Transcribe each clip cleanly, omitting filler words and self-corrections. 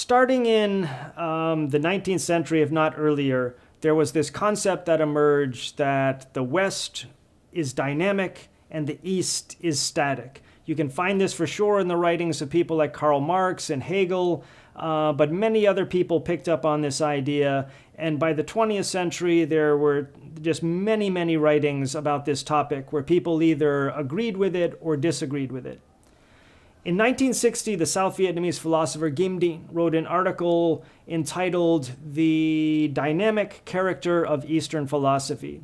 Starting in the 19th century, if not earlier, there was this concept that emerged that the West is dynamic and the East is static. You can find this for sure in the writings of people like Karl Marx and Hegel, but many other people picked up on this idea. And by the 20th century, there were just many, many writings about this topic where people either agreed with it or disagreed with it. In 1960, the South Vietnamese philosopher Kim Định wrote an article entitled "The Dynamic Character of Eastern Philosophy."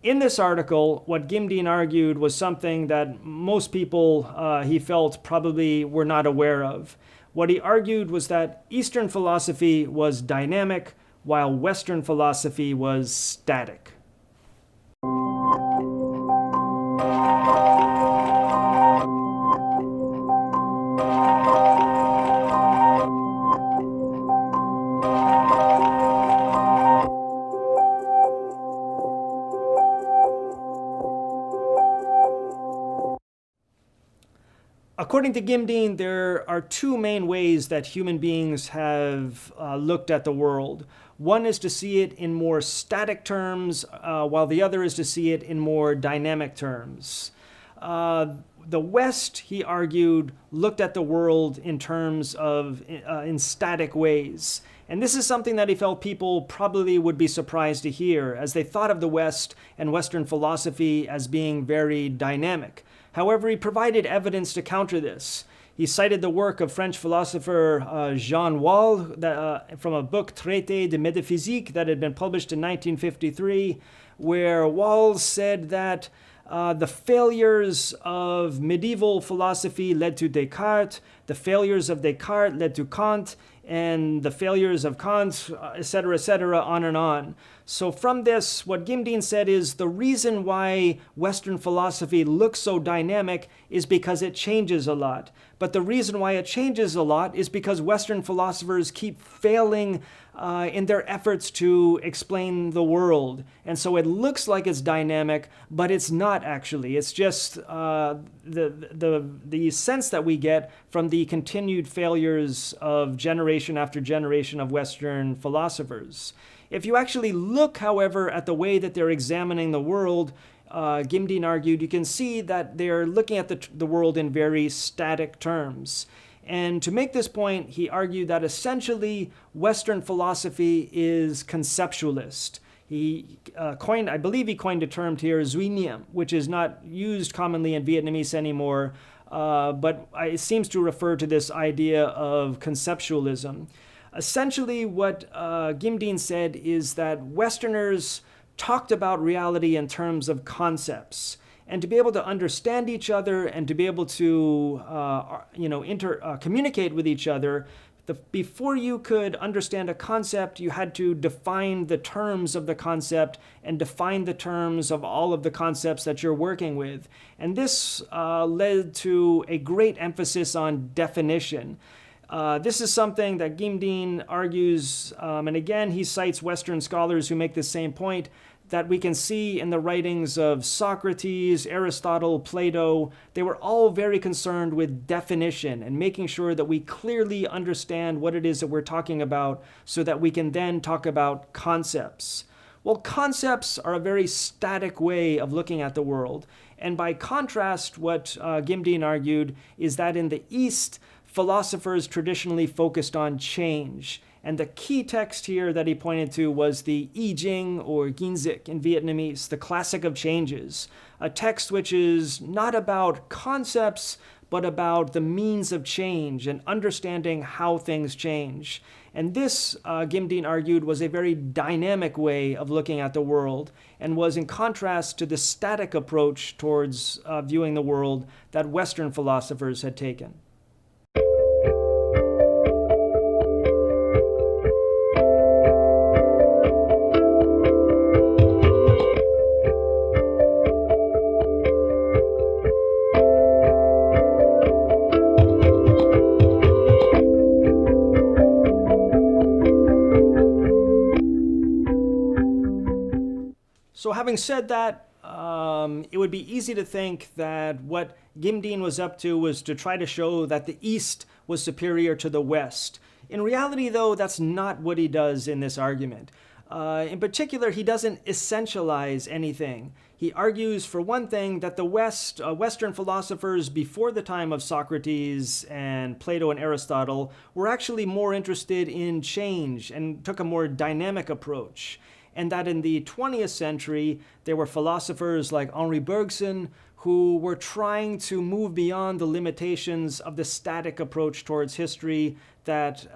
In this article, what Kim Định argued was something that most people, he felt, probably were not aware of. What he argued was that Eastern philosophy was dynamic, while Western philosophy was static. According to Kim Định, there are two main ways that human beings have looked at the world. One is to see it in more static terms, while the other is to see it in more dynamic terms. The West, he argued, looked at the world in terms of in static ways. And this is something that he felt people probably would be surprised to hear, as they thought of the West and Western philosophy as being very dynamic. However, he provided evidence to counter this. He cited the work of French philosopher Jean Wahl from a book, Traité de métaphysique, that had been published in 1953, where Wahl said that the failures of medieval philosophy led to Descartes, the failures of Descartes led to Kant, and the failures of Kant, etc., on and on. So from this, what Kim Định said is the reason why Western philosophy looks so dynamic is because it changes a lot. But the reason why it changes a lot is because Western philosophers keep failing in their efforts to explain the world. And so it looks like it's dynamic, but it's not actually. It's just the sense that we get from the continued failures of generation after generation of Western philosophers. If you actually look, however, at the way that they're examining the world, Kim Định argued, you can see that they're looking at the world in very static terms. And to make this point, he argued that essentially Western philosophy is conceptualist. I believe he coined a term here, suy niệm, which is not used commonly in Vietnamese anymore, but it seems to refer to this idea of conceptualism. Essentially, what Kim Định said is that Westerners talked about reality in terms of concepts. And to be able to understand each other and to be able to communicate with each other, before you could understand a concept, you had to define the terms of the concept and define the terms of all of the concepts that you're working with. And this led to a great emphasis on definition. This is something that Kim Định argues, and again, he cites Western scholars who make the same point, that we can see in the writings of Socrates, Aristotle, Plato. They were all very concerned with definition and making sure that we clearly understand what it is that we're talking about so that we can then talk about concepts. Well, concepts are a very static way of looking at the world. And by contrast, what Kim Định argued is that in the East, philosophers traditionally focused on change. And the key text here that he pointed to was the I Ching, or Ginzik in Vietnamese, the classic of changes, a text which is not about concepts, but about the means of change and understanding how things change. And this, Kim Định argued, was a very dynamic way of looking at the world and was in contrast to the static approach towards viewing the world that Western philosophers had taken. So having said that, it would be easy to think that what Kim Định was up to was to try to show that the East was superior to the West. In reality, though, that's not what he does in this argument. In particular, he doesn't essentialize anything. He argues, for one thing, that the Western philosophers before the time of Socrates and Plato and Aristotle were actually more interested in change and took a more dynamic approach. And that in the 20th century, there were philosophers like Henri Bergson who were trying to move beyond the limitations of the static approach towards history that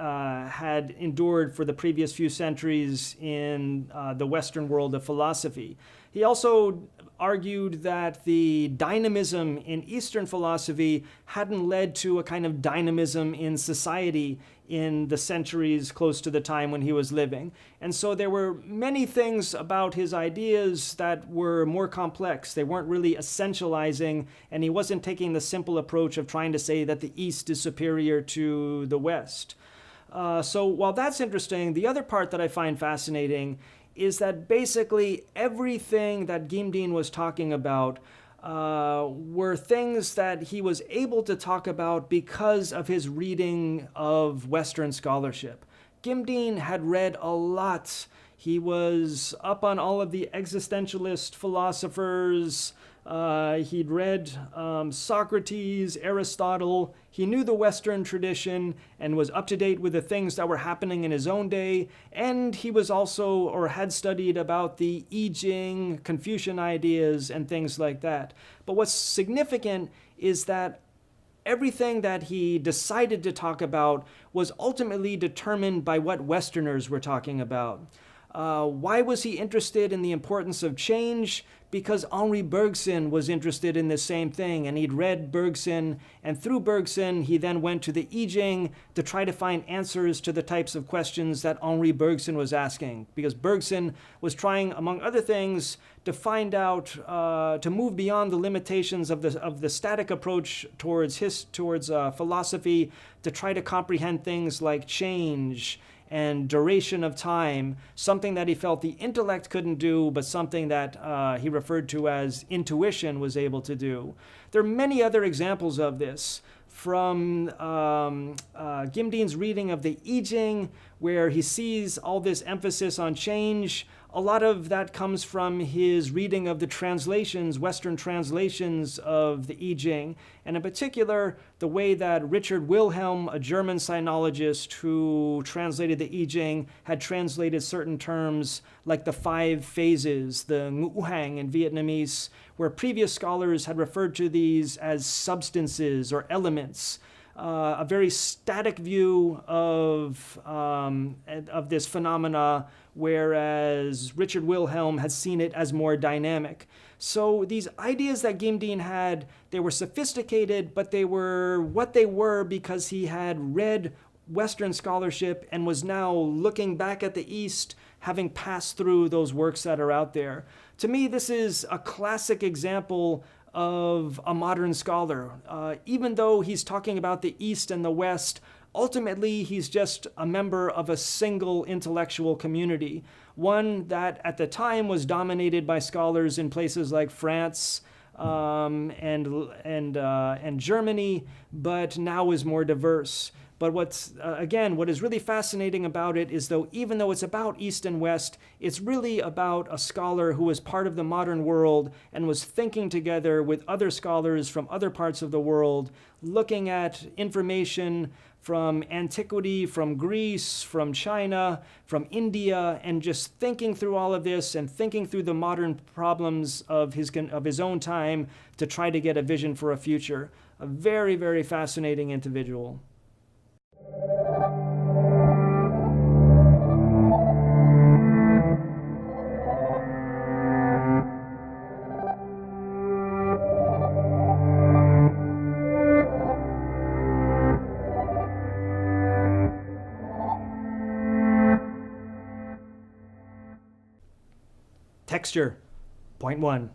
had endured for the previous few centuries in the Western world of philosophy. He also argued that the dynamism in Eastern philosophy hadn't led to a kind of dynamism in society in the centuries close to the time when he was living. And so there were many things about his ideas that were more complex. They weren't really essentializing, and he wasn't taking the simple approach of trying to say that the East is superior to the West. So while that's interesting, the other part that I find fascinating is that basically everything that Gimdin was talking about were things that he was able to talk about because of his reading of Western scholarship. Gimdin had read a lot. He was up on all of the existentialist philosophers. He'd read Socrates, Aristotle. He knew the Western tradition and was up to date with the things that were happening in his own day. And he was also, or had studied about the I Ching, Confucian ideas, and things like that. But what's significant is that everything that he decided to talk about was ultimately determined by what Westerners were talking about. Why was he interested in the importance of change? Because Henri Bergson was interested in the same thing, and he'd read Bergson, and through Bergson, he then went to the I Ching to try to find answers to the types of questions that Henri Bergson was asking, because Bergson was trying, among other things, to find out, to move beyond the limitations of the static approach towards philosophy, to try to comprehend things like change and duration of time, something that he felt the intellect couldn't do, but something that he referred to as intuition was able to do. There are many other examples of this, from Gimdin's reading of the I Ching, where he sees all this emphasis on change. A lot of that comes from his reading of the translations, Western translations of the I Ching, and in particular, the way that Richard Wilhelm, a German sinologist who translated the I Ching, had translated certain terms like the 5 phases, the ngũ hành in Vietnamese, where previous scholars had referred to these as substances or elements. A very static view of this phenomena, whereas Richard Wilhelm had seen it as more dynamic. So these ideas that Gimdin had, they were sophisticated, but they were what they were because he had read Western scholarship and was now looking back at the East, having passed through those works that are out there. To me, this is a classic example of a modern scholar. Even though he's talking about the East and the West, ultimately he's just a member of a single intellectual community, one that at the time was dominated by scholars in places like France and Germany, but now is more diverse. But what is really fascinating about it is, even though it's about East and West, it's really about a scholar who was part of the modern world and was thinking together with other scholars from other parts of the world, looking at information from antiquity, from Greece, from China, from India, and just thinking through all of this and thinking through the modern problems of his own time to try to get a vision for a future. A very, very fascinating individual. Texture, point 1.